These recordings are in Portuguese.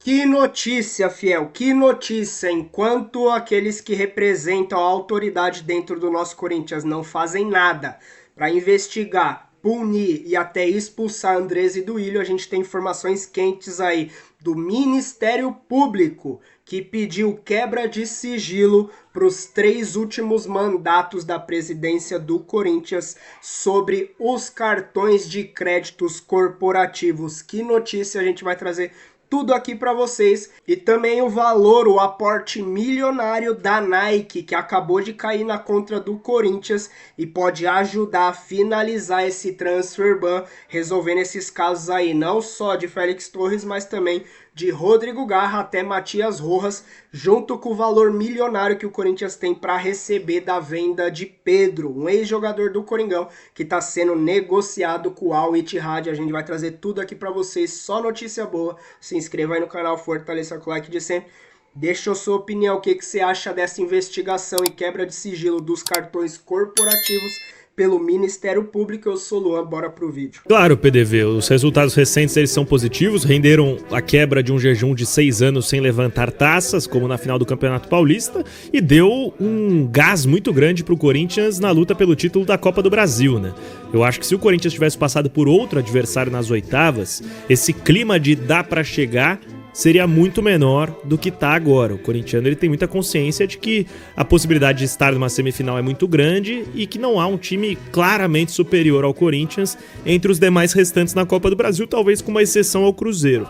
Que notícia, fiel, que notícia! Enquanto aqueles que representam a autoridade dentro do nosso Corinthians não fazem nada para investigar, punir e até expulsar Andrés e Duílio, a gente tem informações quentes aí do Ministério Público, que pediu quebra de sigilo para os 3 últimos mandatos da presidência do Corinthians sobre os cartões de créditos corporativos. Que notícia a gente vai trazer tudo aqui para vocês. E também o valor, o aporte milionário da Nike, que acabou de cair na conta do Corinthians e pode ajudar a finalizar esse transfer ban, resolvendo esses casos aí, não só de Félix Torres, mas também de Rodrigo Garra até Matias Rojas, junto com o valor milionário que o Corinthians tem para receber da venda de Pedro, um ex-jogador do Coringão, que está sendo negociado com o Al Ittihad. A gente vai trazer tudo aqui para vocês, só notícia boa. Se inscreva aí no canal, fortaleça com o like de sempre. Deixa a sua opinião, o que você acha dessa investigação e quebra de sigilo dos cartões corporativos pelo Ministério Público. Eu sou o Luan, bora pro vídeo. Claro, PDV, os resultados recentes eles são positivos, renderam a quebra de um jejum de 6 anos sem levantar taças, como na final do Campeonato Paulista, e deu um gás muito grande pro Corinthians na luta pelo título da Copa do Brasil, né? Eu acho que se o Corinthians tivesse passado por outro adversário nas oitavas, esse clima de dá pra chegar seria muito menor do que está agora. O corintiano ele tem muita consciência de que a possibilidade de estar numa semifinal é muito grande e que não há um time claramente superior ao Corinthians entre os demais restantes na Copa do Brasil, talvez com uma exceção ao Cruzeiro.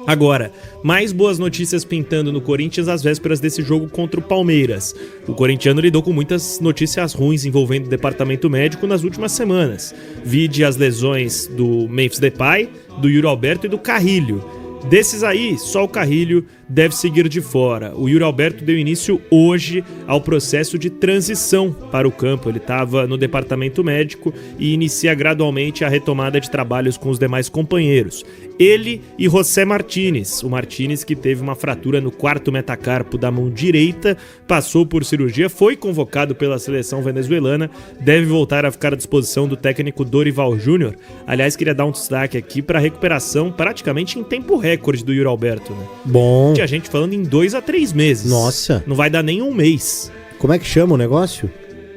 Agora, mais boas notícias pintando no Corinthians às vésperas desse jogo contra o Palmeiras. O corintiano lidou com muitas notícias ruins envolvendo o departamento médico nas últimas semanas. Vide as lesões do Memphis Depay, do Yuri Alberto e do Carrilho. Desses aí, só o Carrilho deve seguir de fora. O Yuri Alberto deu início hoje ao processo de transição para o campo. Ele estava no departamento médico e inicia gradualmente a retomada de trabalhos com os demais companheiros. Ele e José Martínez, o Martínez que teve uma fratura no 4º metacarpo da mão direita, passou por cirurgia, foi convocado pela seleção venezuelana, deve voltar a ficar à disposição do técnico Dorival Júnior. Aliás, queria dar um destaque aqui para a recuperação praticamente em tempo recorde do Yuri Alberto, né? Bom. Tinha gente falando em 2 a 3 meses. Nossa. Não vai dar nem um mês. Como é que chama o negócio?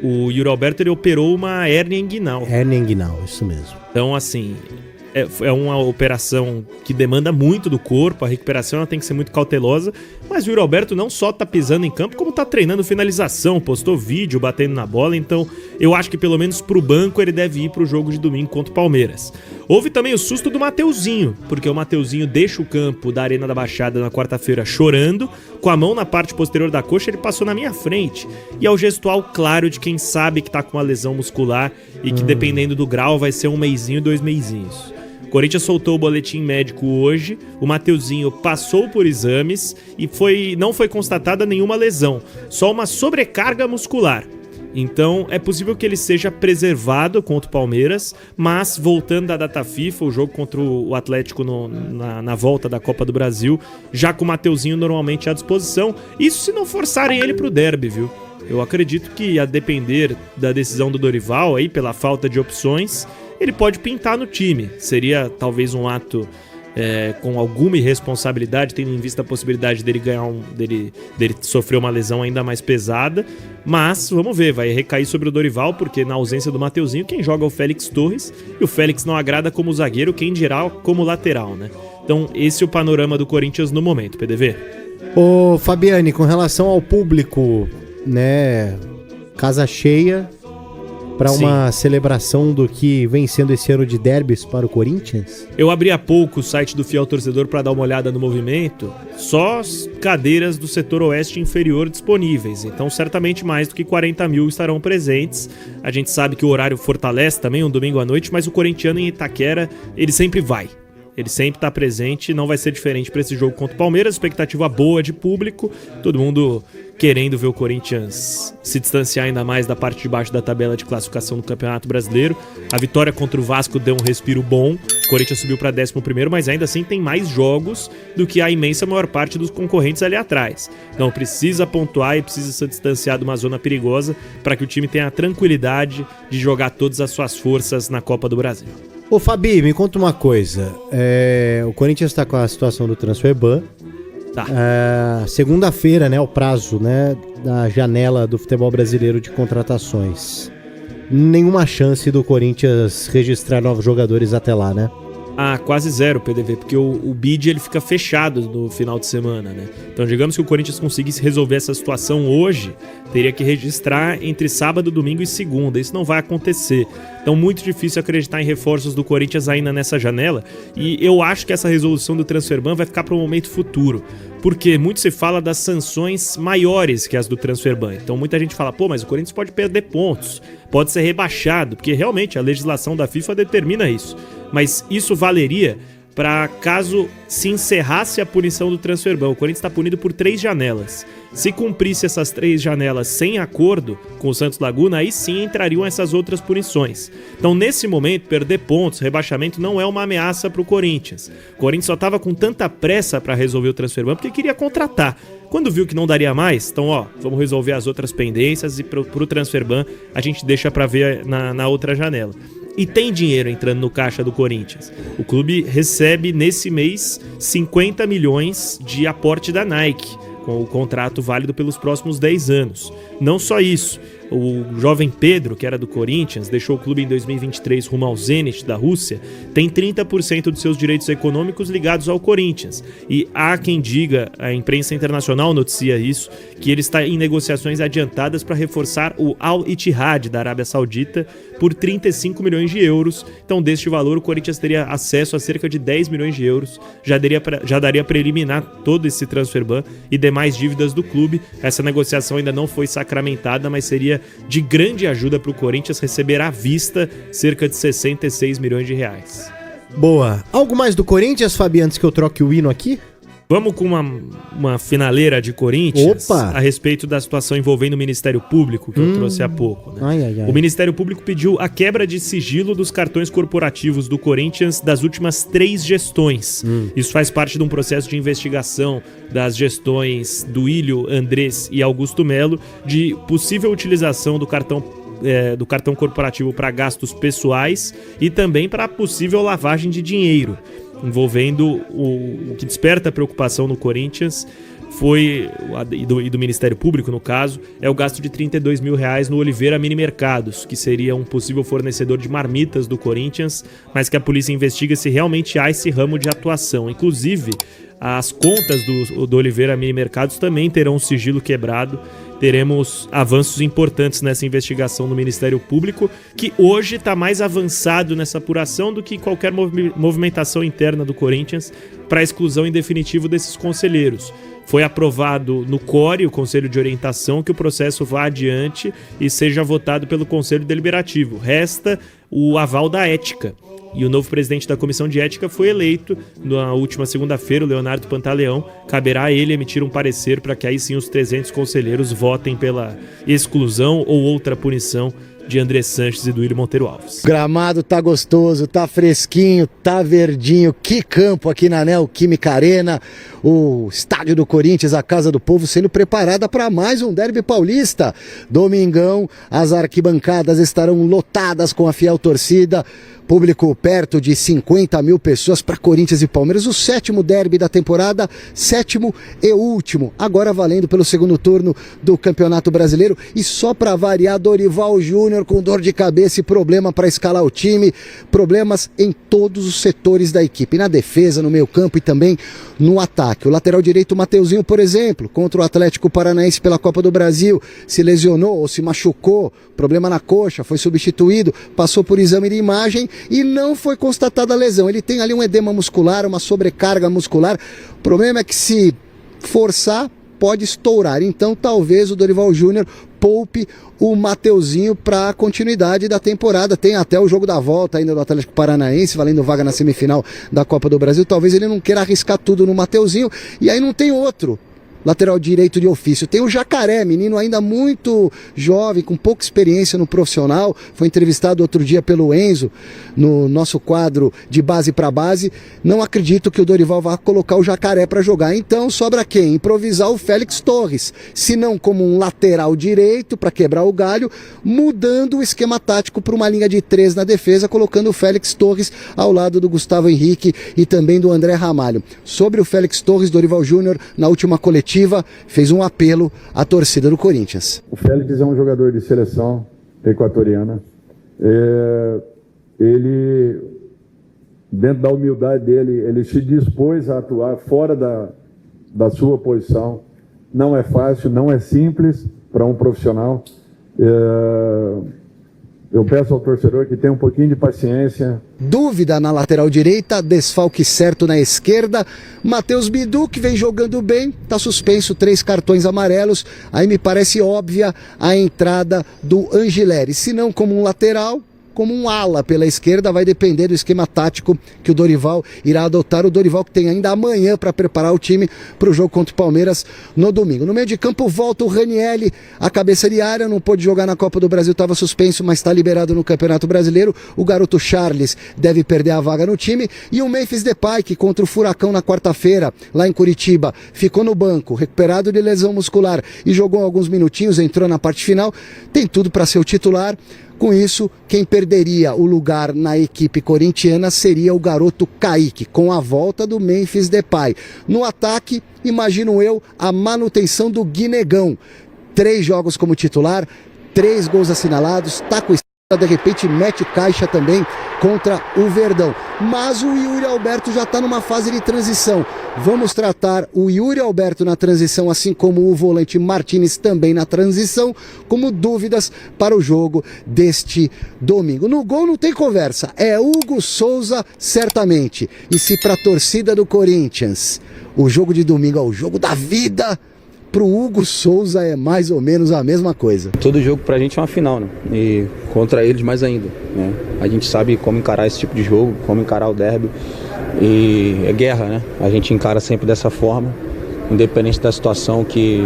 O Yuri Alberto ele operou uma hérnia inguinal. Hérnia inguinal, isso mesmo. Então, assim, é uma operação que demanda muito do corpo, a recuperação ela tem que ser muito cautelosa, mas o Yuri Alberto não só tá pisando em campo, como tá treinando finalização, postou vídeo batendo na bola, então eu acho que pelo menos pro banco ele deve ir pro jogo de domingo contra o Palmeiras. Houve também o susto do Mateuzinho, porque o Mateuzinho deixa o campo da Arena da Baixada na quarta-feira chorando, com a mão na parte posterior da coxa, ele passou na minha frente, e é o gestual claro de quem sabe que tá com uma lesão muscular e que dependendo do grau vai ser um meizinho, 2 meizinhos. O Corinthians soltou o boletim médico hoje, o Mateuzinho passou por exames e não foi constatada nenhuma lesão, só uma sobrecarga muscular. Então é possível que ele seja preservado contra o Palmeiras, mas voltando da data FIFA, o jogo contra o Atlético na volta da Copa do Brasil, já com o Mateuzinho normalmente à disposição, isso se não forçarem ele pro derby, viu? Eu acredito que a depender da decisão do Dorival aí, pela falta de opções, ele pode pintar no time. Seria talvez um ato com alguma irresponsabilidade, tendo em vista a possibilidade dele dele sofrer uma lesão ainda mais pesada. Mas vamos ver, vai recair sobre o Dorival, porque na ausência do Mateuzinho, quem joga é o Félix Torres, e o Félix não agrada como zagueiro, quem dirá como lateral, né? Então esse é o panorama do Corinthians no momento, PDV. Ô Fabiane, com relação ao público, né, casa cheia para uma celebração do que vem sendo esse ano de derbys para o Corinthians? Eu abri há pouco o site do Fiel Torcedor para dar uma olhada no movimento, só cadeiras do setor oeste inferior disponíveis, então certamente mais do que 40 mil estarão presentes. A gente sabe que o horário fortalece também, um domingo à noite, mas o corintiano em Itaquera, ele sempre vai. Ele sempre está presente, não vai ser diferente para esse jogo contra o Palmeiras. Expectativa boa de público, todo mundo querendo ver o Corinthians se distanciar ainda mais da parte de baixo da tabela de classificação do Campeonato Brasileiro. A vitória contra o Vasco deu um respiro bom, o Corinthians subiu para 11º, mas ainda assim tem mais jogos do que a imensa maior parte dos concorrentes ali atrás. Então precisa pontuar e precisa se distanciar de uma zona perigosa para que o time tenha a tranquilidade de jogar todas as suas forças na Copa do Brasil. Ô Fabi, me conta uma coisa. O Corinthians está com a situação do transfer ban. Tá. Segunda-feira, né, o prazo, né, da janela do futebol brasileiro de contratações. Nenhuma chance do Corinthians registrar novos jogadores até lá, né? Quase zero, PDV, porque o bid ele fica fechado no final de semana, né? Então, digamos que o Corinthians conseguisse resolver essa situação hoje, teria que registrar entre sábado, domingo e segunda. Isso não vai acontecer. Então, muito difícil acreditar em reforços do Corinthians ainda nessa janela. E eu acho que essa resolução do transfer ban vai ficar para um momento futuro. Porque muito se fala das sanções maiores que as do transfer ban. Então, muita gente fala, mas o Corinthians pode perder pontos, pode ser rebaixado, porque realmente a legislação da FIFA determina isso. Mas isso valeria para caso se encerrasse a punição do transfer ban. O Corinthians está punido por 3 janelas. Se cumprisse essas 3 janelas sem acordo com o Santos Laguna, aí sim entrariam essas outras punições. Então, nesse momento, perder pontos, rebaixamento, não é uma ameaça para o Corinthians. O Corinthians só estava com tanta pressa para resolver o transfer ban porque queria contratar. Quando viu que não daria mais, então vamos resolver as outras pendências e pro transfer ban a gente deixa para ver na outra janela. E tem dinheiro entrando no caixa do Corinthians. O clube recebe nesse mês 50 milhões de aporte da Nike, com o contrato válido pelos próximos 10 anos. Não só isso, o jovem Pedro, que era do Corinthians, deixou o clube em 2023 rumo ao Zenit da Rússia, tem 30% dos seus direitos econômicos ligados ao Corinthians. E há quem diga, a imprensa internacional noticia isso, que ele está em negociações adiantadas para reforçar o Al Ittihad da Arábia Saudita por 35 milhões de euros. Então, deste valor, o Corinthians teria acesso a cerca de 10 milhões de euros. Já daria para eliminar todo esse transfer ban e demais dívidas do clube. Essa negociação ainda não foi sacramentada, mas seria de grande ajuda para o Corinthians receber à vista cerca de 66 milhões de reais. Boa. Algo mais do Corinthians, Fabi, antes que eu troque o hino aqui? Vamos com uma finaleira de Corinthians. Opa! A respeito da situação envolvendo o Ministério Público, que eu trouxe há pouco. Né? Ai. O Ministério Público pediu a quebra de sigilo dos cartões corporativos do Corinthians das últimas 3 gestões. Isso faz parte de um processo de investigação das gestões do Ilho, Andrés e Augusto Melo, de possível utilização do cartão corporativo para gastos pessoais e também para possível lavagem de dinheiro, envolvendo o que desperta preocupação no Corinthians e do Ministério Público, no caso, é o gasto de R$32 mil no Oliveira Mini Mercados, que seria um possível fornecedor de marmitas do Corinthians, mas que a polícia investiga se realmente há esse ramo de atuação. Inclusive, as contas do Oliveira Mini Mercados também terão um sigilo quebrado. Teremos avanços importantes nessa investigação do Ministério Público, que hoje está mais avançado nessa apuração do que qualquer movimentação interna do Corinthians para a exclusão em definitivo desses conselheiros. Foi aprovado no CORE, o Conselho de Orientação, que o processo vá adiante e seja votado pelo Conselho Deliberativo. Resta o aval da ética. E o novo presidente da Comissão de Ética foi eleito na última segunda-feira, o Leonardo Pantaleão. Caberá a ele emitir um parecer para que aí sim os 300 conselheiros votem pela exclusão ou outra punição de André Sanches e do Willian Monteiro Alves. O gramado tá gostoso, tá fresquinho, tá verdinho. Que campo aqui na Neoquímica Arena. O estádio do Corinthians, a Casa do Povo, sendo preparada para mais um derby paulista. Domingão, as arquibancadas estarão lotadas com a fiel torcida. Público perto de 50 mil pessoas para Corinthians e Palmeiras. O 7º derby da temporada, 7º e último. Agora valendo pelo 2º turno do Campeonato Brasileiro. E só para variar, Dorival Júnior com dor de cabeça e problema para escalar o time. Problemas em todos os setores da equipe. Na defesa, no meio campo e também no ataque. O lateral direito, Mateuzinho, por exemplo, contra o Atlético Paranaense pela Copa do Brasil, se lesionou ou se machucou. Problema na coxa, foi substituído, passou por exame de imagem e não foi constatada a lesão. Ele tem ali um edema muscular, uma sobrecarga muscular. O problema é que se forçar, pode estourar. Então talvez o Dorival Júnior poupe o Mateuzinho para a continuidade da temporada. Tem até o jogo da volta ainda do Atlético Paranaense, valendo vaga na semifinal da Copa do Brasil. Talvez ele não queira arriscar tudo no Mateuzinho. E aí não tem outro lateral direito de ofício. Tem o Jacaré, menino ainda muito jovem, com pouca experiência no profissional, foi entrevistado outro dia pelo Enzo, no nosso quadro de base para base. Não acredito que o Dorival vá colocar o Jacaré para jogar, então sobra quem? Improvisar o Félix Torres, se não como um lateral direito para quebrar o galho, mudando o esquema tático para uma linha de 3 na defesa, colocando o Félix Torres ao lado do Gustavo Henrique e também do André Ramalho. Sobre o Félix Torres, Dorival Júnior, na última coletiva, fez um apelo à torcida do Corinthians. O Félix é um jogador de seleção equatoriana. Ele, dentro da humildade dele, ele se dispôs a atuar fora da sua posição. Não é fácil, não é simples para um profissional. Eu peço ao torcedor que tenha um pouquinho de paciência. Dúvida na lateral direita, desfalque certo na esquerda. Matheus Bidu, que vem jogando bem, está suspenso, 3 cartões amarelos. Aí me parece óbvia a entrada do Angileri. Se não como um lateral, como um ala pela esquerda, vai depender do esquema tático que o Dorival irá adotar. O Dorival que tem ainda amanhã para preparar o time para o jogo contra o Palmeiras no domingo. No meio de campo volta o Ranielli, a cabeça de área, não pôde jogar na Copa do Brasil, estava suspenso, mas está liberado no Campeonato Brasileiro. O garoto Charles deve perder a vaga no time. E o Memphis Depay, que contra o Furacão na quarta-feira, lá em Curitiba, ficou no banco, recuperado de lesão muscular e jogou alguns minutinhos, entrou na parte final, tem tudo para ser o titular. Com isso, quem perderia o lugar na equipe corintiana seria o garoto Kaique, com a volta do Memphis Depay. No ataque, imagino eu, a manutenção do Guinegão. 3 jogos como titular, 3 gols assinalados, tá com de repente mete caixa também contra o Verdão. Mas o Yuri Alberto já está numa fase de transição. Vamos tratar o Yuri Alberto na transição, assim como o volante Martinez também na transição, como dúvidas para o jogo deste domingo. No gol não tem conversa, é Hugo Souza certamente. E se para a torcida do Corinthians o jogo de domingo é o jogo da vida, pro Hugo Souza é mais ou menos a mesma coisa. Todo jogo pra gente é uma final, né? E contra eles mais ainda, né? A gente sabe como encarar esse tipo de jogo, como encarar o derby. E é guerra, né? A gente encara sempre dessa forma, independente da situação que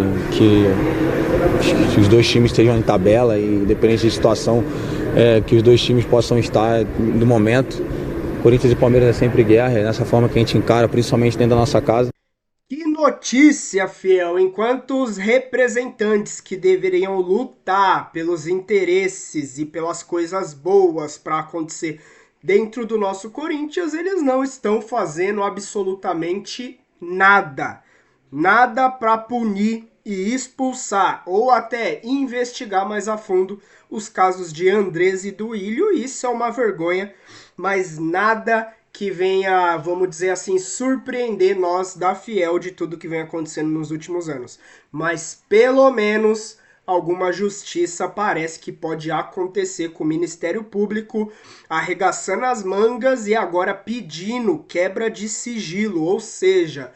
os dois times estejam em tabela e independente da situação que os dois times possam estar no momento. Corinthians e Palmeiras é sempre guerra, é dessa forma que a gente encara, principalmente dentro da nossa casa. Que notícia, fiel! Enquanto os representantes que deveriam lutar pelos interesses e pelas coisas boas para acontecer dentro do nosso Corinthians, eles não estão fazendo absolutamente nada. Nada para punir e expulsar ou até investigar mais a fundo os casos de Andrés e do Ilho. Isso é uma vergonha, mas nada que venha, vamos dizer assim, surpreender nós da Fiel de tudo que vem acontecendo nos últimos anos. Mas pelo menos alguma justiça parece que pode acontecer com o Ministério Público arregaçando as mangas e agora pedindo quebra de sigilo, ou seja,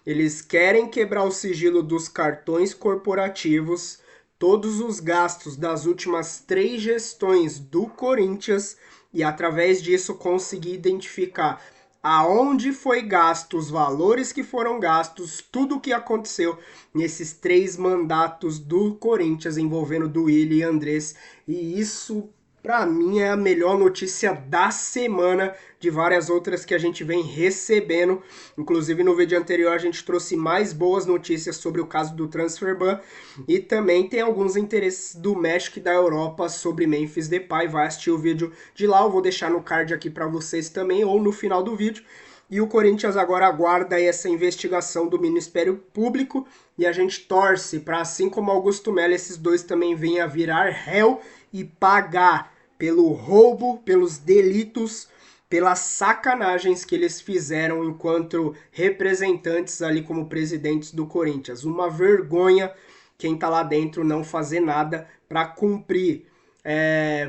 eles querem quebrar o sigilo dos cartões corporativos, todos os gastos das últimas 3 gestões do Corinthians, e através disso conseguir identificar aonde foi gasto, os valores que foram gastos, tudo o que aconteceu nesses 3 mandatos do Corinthians envolvendo Duílio e Andrés. E isso, para mim, é a melhor notícia da semana, de várias outras que a gente vem recebendo. Inclusive no vídeo anterior a gente trouxe mais boas notícias sobre o caso do Transfer Ban e também tem alguns interesses do México e da Europa sobre Memphis Depay. Vai assistir o vídeo de lá, eu vou deixar no card aqui para vocês também ou no final do vídeo. E o Corinthians agora aguarda essa investigação do Ministério Público e a gente torce para, assim como Augusto Melo, esses dois também venham a virar réu e pagar pelo roubo, pelos delitos, pelas sacanagens que eles fizeram enquanto representantes ali como presidentes do Corinthians. Uma vergonha quem tá lá dentro não fazer nada para cumprir,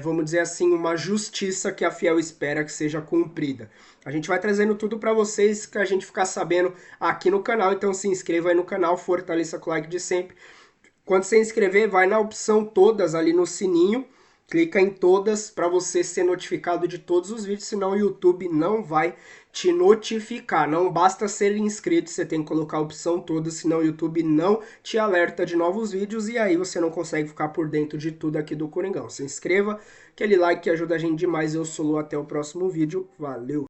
vamos dizer assim, uma justiça que a Fiel espera que seja cumprida. A gente vai trazendo tudo para vocês, que a gente ficar sabendo aqui no canal, então se inscreva aí no canal, fortaleça com o like de sempre. Quando você inscrever, vai na opção todas ali no sininho, Clica em todas para você ser notificado de todos os vídeos, senão o YouTube não vai te notificar. Não basta ser inscrito, você tem que colocar a opção toda, senão o YouTube não te alerta de novos vídeos e aí você não consegue ficar por dentro de tudo aqui do Coringão. Se inscreva, aquele like que ajuda a gente demais. Eu sou o Lu, até o próximo vídeo. Valeu!